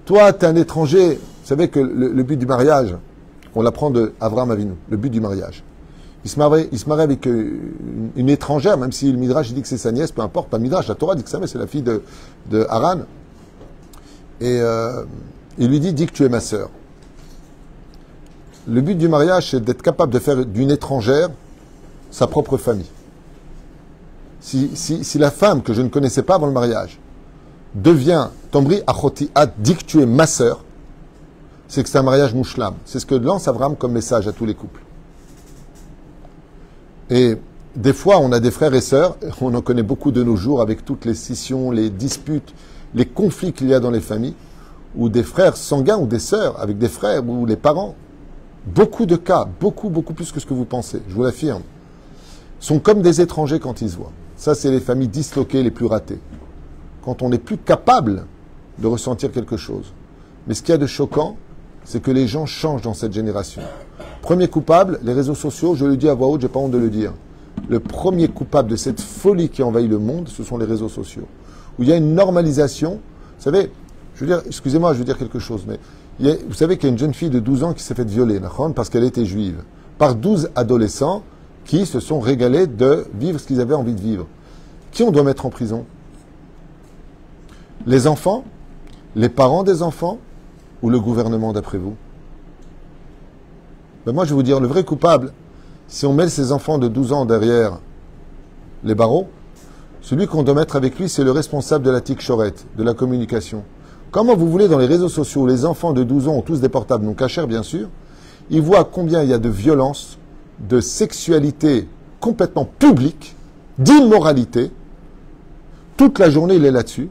Toi, tu es un étranger. Vous savez que le but du mariage, on l'apprend de Avraham Avinu, le but du mariage. Il se marie avec une étrangère, même si le Midrash dit que c'est sa nièce, peu importe, pas le Midrash, la Torah dit que c'est la fille de Haran. Et il lui dit que tu es ma sœur. Le but du mariage, c'est d'être capable de faire d'une étrangère sa propre famille. Si la femme que je ne connaissais pas avant le mariage devient Tombri Achoti Ad, dit que tu es ma sœur, c'est que c'est un mariage mouchlam. C'est ce que lance Abraham comme message à tous les couples. Et des fois, on a des frères et sœurs, on en connaît beaucoup de nos jours avec toutes les scissions, les disputes, les conflits qu'il y a dans les familles, ou des frères sanguins ou des sœurs avec des frères ou les parents. Beaucoup de cas, beaucoup plus que ce que vous pensez, je vous l'affirme, sont comme des étrangers quand ils se voient. Ça, c'est les familles disloquées les plus ratées. Quand on n'est plus capable de ressentir quelque chose. Mais ce qu'il y a de choquant, c'est que les gens changent dans cette génération. Premier coupable, les réseaux sociaux, je le dis à voix haute, j'ai pas honte de le dire. Le premier coupable de cette folie qui envahit le monde, ce sont les réseaux sociaux. Où il y a une normalisation. Vous savez, je veux dire, excusez-moi, je veux dire quelque chose, mais vous savez qu'il y a une jeune fille de 12 ans qui s'est faite violer, parce qu'elle était juive, par 12 adolescents qui se sont régalés de vivre ce qu'ils avaient envie de vivre. Qui on doit mettre en prison? Les enfants? Les parents des enfants? Ou le gouvernement, d'après vous? Ben moi, je vais vous dire, le vrai coupable, si on met ces enfants de 12 ans derrière les barreaux, celui qu'on doit mettre avec lui, c'est le responsable de la tikchoret, de la communication. Comment vous voulez, dans les réseaux sociaux, les enfants de 12 ans ont tous des portables, non cachers, bien sûr, ils voient combien il y a de violence, de sexualité complètement publique, d'immoralité. Toute la journée, il est là-dessus.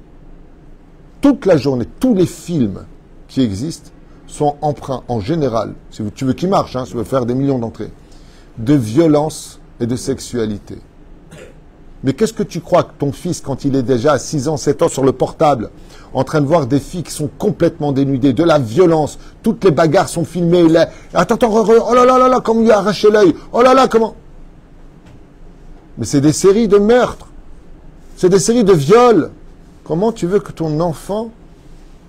Toute la journée, tous les films qui existent sont empreints en général, si tu veux qu'ils marchent, si tu veux faire des millions d'entrées, de violence et de sexualité. Mais qu'est-ce que tu crois que ton fils, quand il est déjà à 6 ans, 7 ans sur le portable, en train de voir des filles qui sont complètement dénudées, de la violence, toutes les bagarres sont filmées, attends, oh là là, comment il a arraché l'œil, oh là là, comment... Mais c'est des séries de meurtres, c'est des séries de viols. Comment tu veux que ton enfant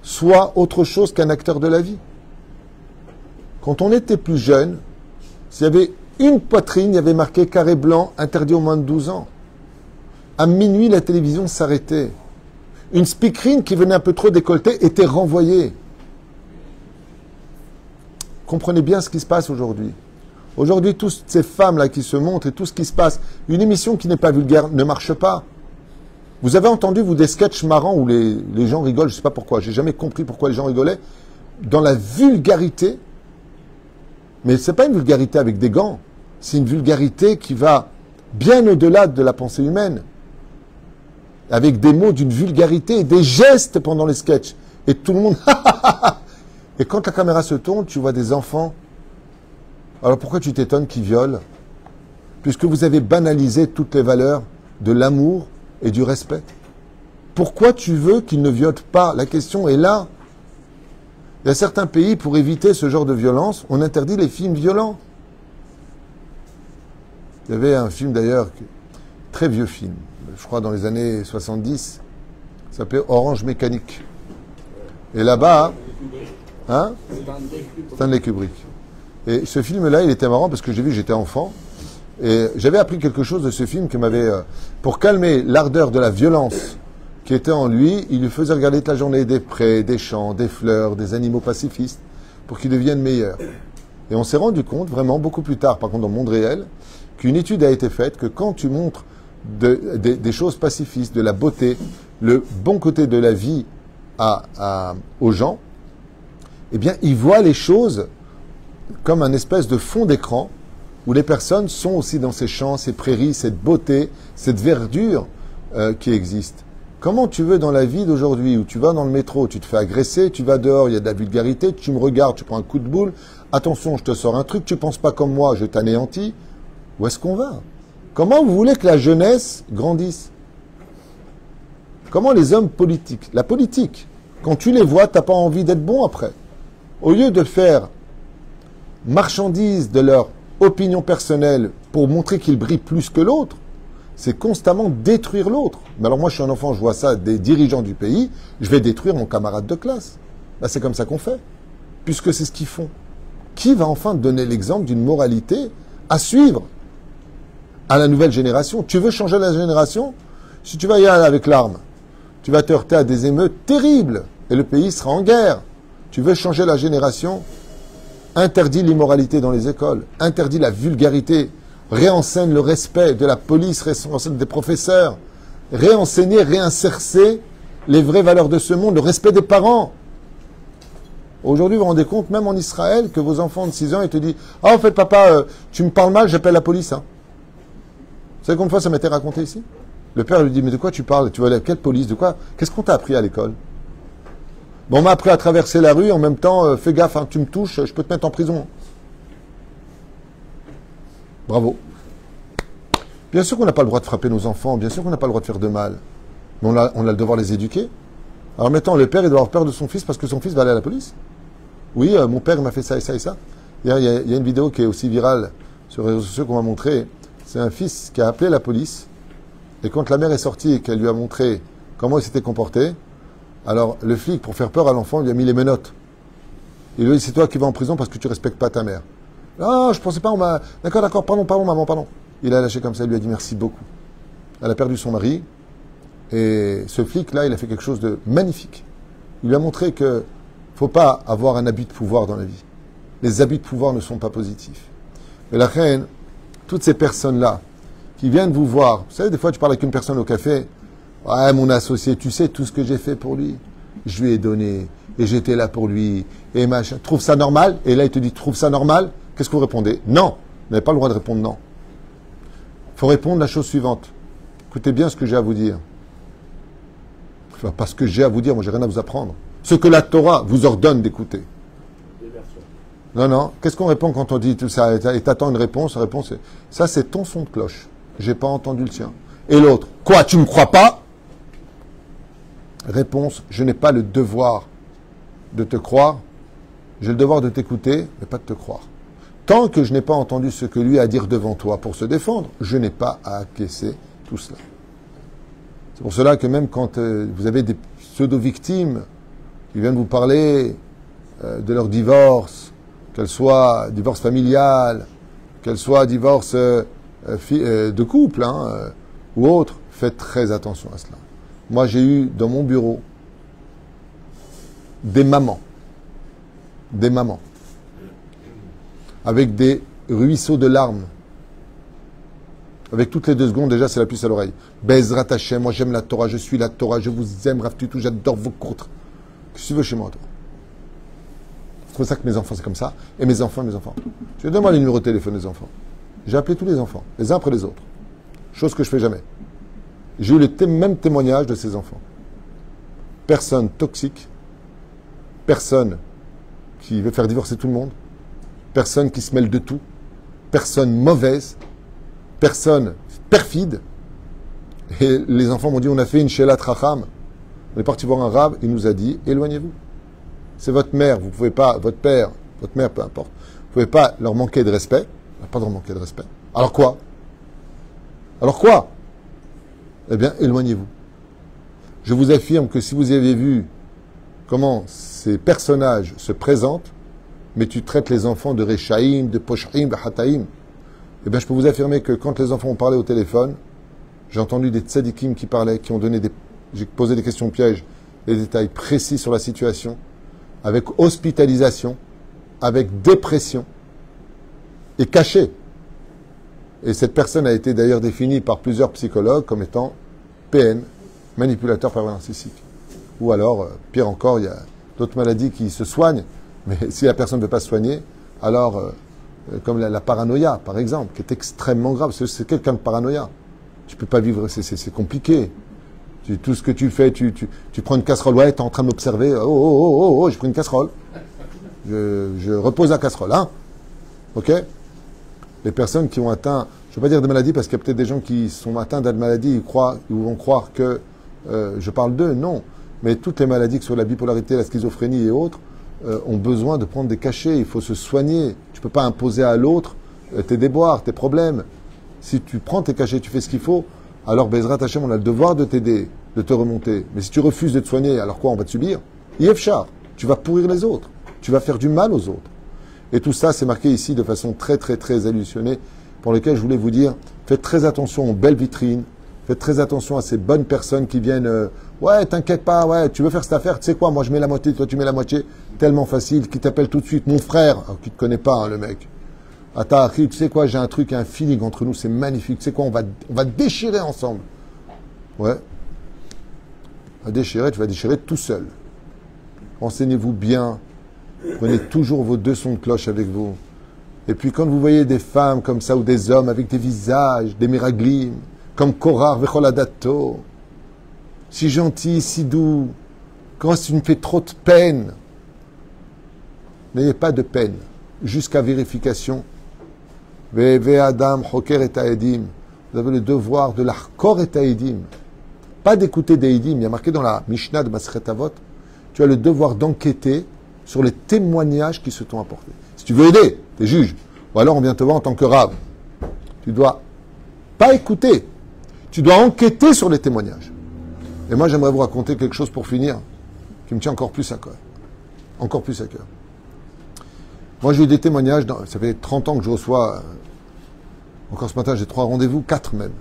soit autre chose qu'un acteur de la vie? Quand on était plus jeune, s'il y avait une poitrine, il y avait marqué carré blanc, interdit aux moins de 12 ans. À minuit, la télévision s'arrêtait. Une speakerine qui venait un peu trop décolletée était renvoyée. Comprenez bien ce qui se passe aujourd'hui. Aujourd'hui, toutes ces femmes-là qui se montrent et tout ce qui se passe, une émission qui n'est pas vulgaire ne marche pas. Vous avez entendu, vous, des sketchs marrants où les gens rigolent, je ne sais pas pourquoi, j'ai jamais compris pourquoi les gens rigolaient, dans la vulgarité. Mais ce n'est pas une vulgarité avec des gants, c'est une vulgarité qui va bien au-delà de la pensée humaine. Avec des mots d'une vulgarité et des gestes pendant les sketchs. Et tout le monde... Et quand la caméra se tourne, tu vois des enfants. Alors pourquoi tu t'étonnes qu'ils violent? Puisque vous avez banalisé toutes les valeurs de l'amour et du respect. Pourquoi tu veux qu'ils ne violent pas? La question est là. Il y a certains pays, pour éviter ce genre de violence, on interdit les films violents. Il y avait un film d'ailleurs, très vieux film, je crois dans les années 70, ça s'appelait Orange Mécanique. Et là-bas, hein, Stanley Kubrick. Et ce film-là, il était marrant parce que j'ai vu, j'étais enfant, et j'avais appris quelque chose de ce film qui m'avait, pour calmer l'ardeur de la violence qui était en lui, il lui faisait regarder toute la journée des prés, des champs, des fleurs, des animaux pacifistes, pour qu'il devienne meilleur. Et on s'est rendu compte, vraiment beaucoup plus tard, par contre dans le monde réel, qu'une étude a été faite que quand tu montres des choses pacifistes, de la beauté, le bon côté de la vie aux gens, eh bien, ils voient les choses comme un espèce de fond d'écran où les personnes sont aussi dans ces champs, ces prairies, cette beauté, cette verdure qui existe. Comment tu veux dans la vie d'aujourd'hui où tu vas dans le métro, tu te fais agresser, tu vas dehors, il y a de la vulgarité, tu me regardes, tu prends un coup de boule, attention, je te sors un truc, tu penses pas comme moi, je t'anéantis. Où est-ce qu'on va? Comment vous voulez que la jeunesse grandisse? Comment les hommes politiques, la politique, quand tu les vois, t'as pas envie d'être bon après. Au lieu de faire marchandise de leur opinion personnelle pour montrer qu'ils brillent plus que l'autre, c'est constamment détruire l'autre. Mais alors moi, je suis un enfant, je vois ça des dirigeants du pays, je vais détruire mon camarade de classe. Ben, c'est comme ça qu'on fait, puisque c'est ce qu'ils font. Qui va enfin donner l'exemple d'une moralité à suivre à la nouvelle génération? Tu veux changer la génération? Si tu vas y aller avec l'arme, tu vas te heurter à des émeutes terribles et le pays sera en guerre. Tu veux changer la génération? Interdis l'immoralité dans les écoles, interdis la vulgarité, réenseigne le respect de la police, réenseigne des professeurs, réenseigner, réinsercer les vraies valeurs de ce monde, le respect des parents. Aujourd'hui, vous vous rendez compte, même en Israël, que vos enfants de 6 ans, ils te disent « Ah, en fait, papa, tu me parles mal, j'appelle la police. Hein. » Vous savez combien de fois ça m'était raconté ici? Le père lui dit « Mais de quoi tu parles? Tu vas aller à quelle police? De quoi? Qu'est-ce qu'on t'a appris à l'école? » Bon, on m'a appris à traverser la rue, en même temps, fais gaffe, hein, tu me touches, je peux te mettre en prison. Bravo. Bien sûr qu'on n'a pas le droit de frapper nos enfants, bien sûr qu'on n'a pas le droit de faire de mal. Mais on a le devoir de les éduquer. Alors maintenant, le père, il doit avoir peur de son fils parce que son fils va aller à la police. Oui, mon père m'a fait ça et ça et ça. Il y a une vidéo qui est aussi virale sur les réseaux sociaux qu'on m'a montré. C'est un fils qui a appelé la police. Et quand la mère est sortie et qu'elle lui a montré comment il s'était comporté, alors le flic, pour faire peur à l'enfant, lui a mis les menottes. Il lui a dit, c'est toi qui vas en prison parce que tu respectes pas ta mère. Ah, je pensais pas, on m'a... D'accord, pardon, maman, pardon. Il a lâché comme ça, il lui a dit merci beaucoup. Elle a perdu son mari. Et ce flic-là, il a fait quelque chose de magnifique. Il lui a montré que faut pas avoir un abus de pouvoir dans la vie. Les abus de pouvoir ne sont pas positifs. Mais la reine, toutes ces personnes-là, qui viennent vous voir, vous savez, des fois tu parles avec une personne au café, ouais, mon associé, tu sais tout ce que j'ai fait pour lui. Je lui ai donné, et j'étais là pour lui, et machin. Trouve ça normal? Et là, il te dit, trouve ça normal? Qu'est-ce que vous répondez? Non. Vous n'avez pas le droit de répondre non. Il faut répondre la chose suivante. Écoutez bien ce que j'ai à vous dire. Enfin, pas ce que j'ai à vous dire, moi j'ai rien à vous apprendre. Ce que la Torah vous ordonne d'écouter. Non. Qu'est-ce qu'on répond quand on dit tout ça et t'attends une réponse? La réponse est, ça c'est ton son de cloche. J'ai pas entendu le tien. Et l'autre, quoi, tu me crois pas? Réponse, je n'ai pas le devoir de te croire. J'ai le devoir de t'écouter, mais pas de te croire. Tant que je n'ai pas entendu ce que lui a à dire devant toi pour se défendre, je n'ai pas à acquiescer tout cela. C'est pour cela que même quand vous avez des pseudo-victimes qui viennent vous parler de leur divorce, qu'elle soit divorce familial, qu'elle soit divorce de couple ou autre, faites très attention à cela. Moi, j'ai eu dans mon bureau des mamans, avec des ruisseaux de larmes. Avec toutes les 2 secondes, déjà, c'est la puce à l'oreille. Bezrat Hashem, moi j'aime la Torah, je suis la Torah, je vous aime, Rav Tutu, j'adore vos courtes. Qu'est-ce que tu veux chez moi, toi? C'est pour ça que mes enfants, c'est comme ça. Et mes enfants. Je donne-moi les numéros de téléphone des enfants. J'ai appelé tous les enfants, les uns après les autres. Chose que je fais jamais. J'ai eu le même témoignage de ces enfants. Personne toxique, personne qui veut faire divorcer tout le monde, personne qui se mêle de tout, personne mauvaise, personne perfide. Et les enfants m'ont dit, on a fait une shelat racham. On est parti voir un rab, il nous a dit, éloignez-vous. c'est votre mère, vous pouvez pas, votre père, votre mère, peu importe, vous pouvez pas leur manquer de respect, pas leur manquer de respect. Alors quoi? Alors quoi? Eh bien, éloignez-vous. Je vous affirme que si vous avez vu comment ces personnages se présentent, mais tu traites les enfants de Rechaïm, de Posh'im, de Hataïm, eh bien, je peux vous affirmer que quand les enfants ont parlé au téléphone, j'ai entendu des tzadikim qui parlaient, qui ont donné j'ai posé des questions pièges, des détails précis sur la situation, avec hospitalisation, avec dépression, et caché. Et cette personne a été d'ailleurs définie par plusieurs psychologues comme étant PN, manipulateur pervers narcissique. Ou alors, pire encore, il y a d'autres maladies qui se soignent, mais si la personne ne veut pas se soigner, alors, comme la paranoïa, par exemple, qui est extrêmement grave, c'est quelqu'un de paranoïa. Tu ne peux pas vivre, c'est compliqué. Tout ce que tu fais, tu prends une casserole, ouais, tu es en train de m'observer, oh, j'ai pris une casserole. Je repose la casserole, hein. Ok? Les personnes qui ont atteint, je ne veux pas dire des maladies, parce qu'il y a peut-être des gens qui sont atteints d'une maladie, ils vont croire que je parle d'eux, non. Mais toutes les maladies, que ce soit la bipolarité, la schizophrénie et autres, ont besoin de prendre des cachets, il faut se soigner. Tu ne peux pas imposer à l'autre tes déboires, tes problèmes. Si tu prends tes cachets, tu fais ce qu'il faut, alors Bezrat Hashem, on a le devoir de t'aider, de te remonter. Mais si tu refuses de te soigner, alors quoi, on va te subir? Yefchar, tu vas pourrir les autres, tu vas faire du mal aux autres. Et tout ça, c'est marqué ici de façon très, très, très hallucinée, pour lequel je voulais vous dire, faites très attention aux belles vitrines, faites très attention à ces bonnes personnes qui viennent, ouais, t'inquiète pas, ouais, tu veux faire cette affaire, tu sais quoi, moi je mets la moitié, toi tu mets la moitié, tellement facile, qui t'appelle tout de suite, mon frère, alors, qui te connaît pas, hein, le mec. Atahri, tu sais quoi, j'ai un truc, un feeling entre nous, c'est magnifique, tu sais quoi, on va déchirer ensemble. Ouais. On va déchirer, tu vas déchirer tout seul. Renseignez-vous bien. Prenez toujours vos deux sons de cloche avec vous. Et puis quand vous voyez des femmes comme ça, ou des hommes avec des visages, des miraglim, comme Korar, Vecholadato, si gentil, si doux, quand ça me fait trop de peine, n'ayez pas de peine, jusqu'à vérification. Veve Adam, Hoker et Taedim. Vous avez le devoir de l'Arkor et Taedim. Pas d'écouter des Edim. Il y a marqué dans la Mishnah de Masechet Avot, tu as le devoir d'enquêter sur les témoignages qui se t'ont apportés. Si tu veux aider, tu es juge. Ou alors on vient te voir en tant que rave. Tu dois pas écouter. Tu dois enquêter sur les témoignages. Et moi, j'aimerais vous raconter quelque chose pour finir, qui me tient encore plus à cœur. Encore plus à cœur. Moi, j'ai eu des témoignages, ça fait 30 ans que je reçois, encore ce matin, j'ai 3 rendez-vous, 4 même.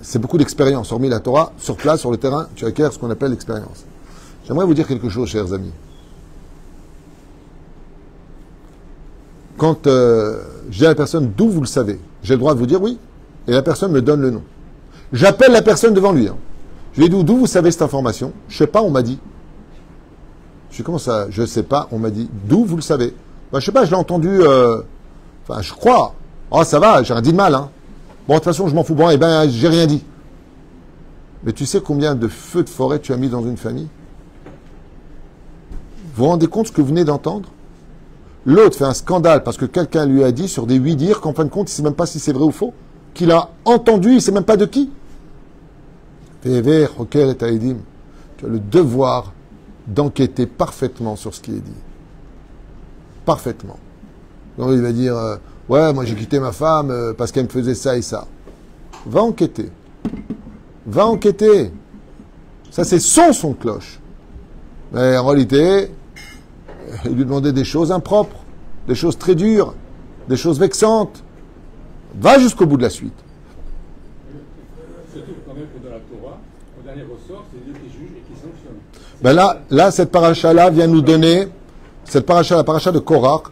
C'est beaucoup d'expérience. Hormis la Torah, sur place, sur le terrain, tu acquiers ce qu'on appelle l'expérience. J'aimerais vous dire quelque chose, chers amis. Quand je dis à la personne, d'où vous le savez, j'ai le droit de vous dire oui, et la personne me donne le nom. J'appelle la personne devant lui. Hein. Je lui dis, d'où vous savez cette information? Je ne sais pas, on m'a dit. Je dis, comment ça? Je ne sais pas, on m'a dit. D'où vous le savez? Ben, je ne sais pas, je l'ai entendu, enfin, je crois. Oh, ça va, j'ai rien dit de mal. Hein. Bon, de toute façon, je m'en fous. Bon, eh ben, j'ai rien dit. Mais tu sais combien de feux de forêt tu as mis dans une famille? Vous vous rendez compte ce que vous venez d'entendre? L'autre fait un scandale parce que quelqu'un lui a dit sur des 8 dires qu'en fin de compte, il ne sait même pas si c'est vrai ou faux. Qu'il a entendu, il ne sait même pas de qui. Tu as le devoir d'enquêter parfaitement sur ce qui est dit. Parfaitement. Donc il va dire, ouais, moi j'ai quitté ma femme parce qu'elle me faisait ça et ça. Va enquêter. Va enquêter. Ça, c'est son son de cloche. Mais en réalité, il lui demandait des choses impropres, des choses très dures, des choses vexantes. Va jusqu'au bout de la suite. Surtout quand même que dans la Torah, au dernier ressort, c'est Dieu qui juge et qui sanctionne. Ben là, cette paracha-là vient nous donner, cette paracha, la paracha de Korach,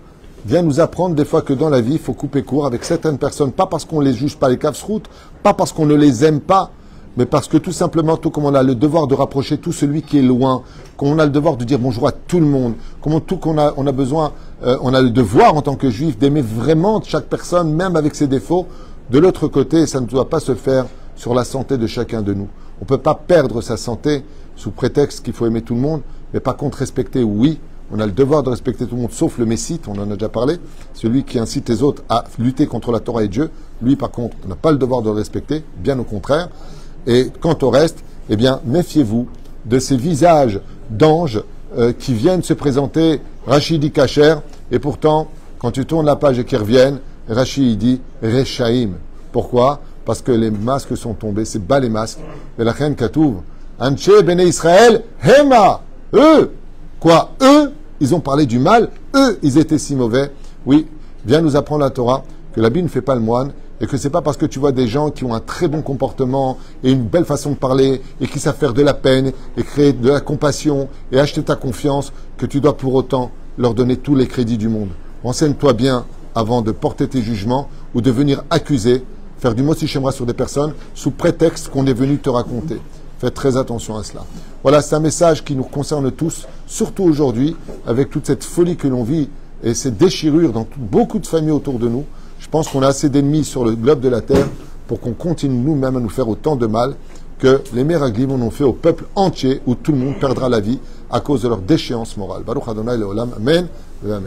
vient nous apprendre des fois que dans la vie, il faut couper court avec certaines personnes, pas parce qu'on les juge pas les kafsrout, pas parce qu'on ne les aime pas, mais parce que tout simplement, tout comme on a le devoir de rapprocher tout celui qui est loin, qu'on a le devoir de dire bonjour à tout le monde, comment tout qu'on a, on a besoin, on a le devoir en tant que juif d'aimer vraiment chaque personne, même avec ses défauts. De l'autre côté, ça ne doit pas se faire sur la santé de chacun de nous. On ne peut pas perdre sa santé sous prétexte qu'il faut aimer tout le monde, mais par contre respecter, oui, on a le devoir de respecter tout le monde, sauf le messite, on en a déjà parlé, celui qui incite les autres à lutter contre la Torah et Dieu. Lui, par contre, on n'a pas le devoir de le respecter, bien au contraire. Et quant au reste, eh bien, méfiez-vous de ces visages d'anges qui viennent se présenter, Rashi dit Kacher, et pourtant, quand tu tournes la page et qu'ils reviennent, Rashi dit Rechaim. Pourquoi? Parce que les masques sont tombés, c'est bas les masques. Mais la reine Katouv, Anche Bene Israël, Hema, eux, quoi? Eux, ils ont parlé du mal, eux, ils étaient si mauvais. Oui, viens nous apprendre la Torah, que l'habit ne fait pas le moine, et que c'est pas parce que tu vois des gens qui ont un très bon comportement et une belle façon de parler et qui savent faire de la peine et créer de la compassion et acheter ta confiance que tu dois pour autant leur donner tous les crédits du monde. Renseigne-toi bien avant de porter tes jugements ou de venir accuser, faire du mot si j'aimerais sur des personnes sous prétexte qu'on est venu te raconter. Faites très attention à cela. Voilà, c'est un message qui nous concerne tous, surtout aujourd'hui, avec toute cette folie que l'on vit et ces déchirures dans beaucoup de familles autour de nous. Je pense qu'on a assez d'ennemis sur le globe de la terre pour qu'on continue nous-mêmes à nous faire autant de mal que les Meraglim en ont fait au peuple entier où tout le monde perdra la vie à cause de leur déchéance morale. Baruch Adonai Leolam. Amen. Amen.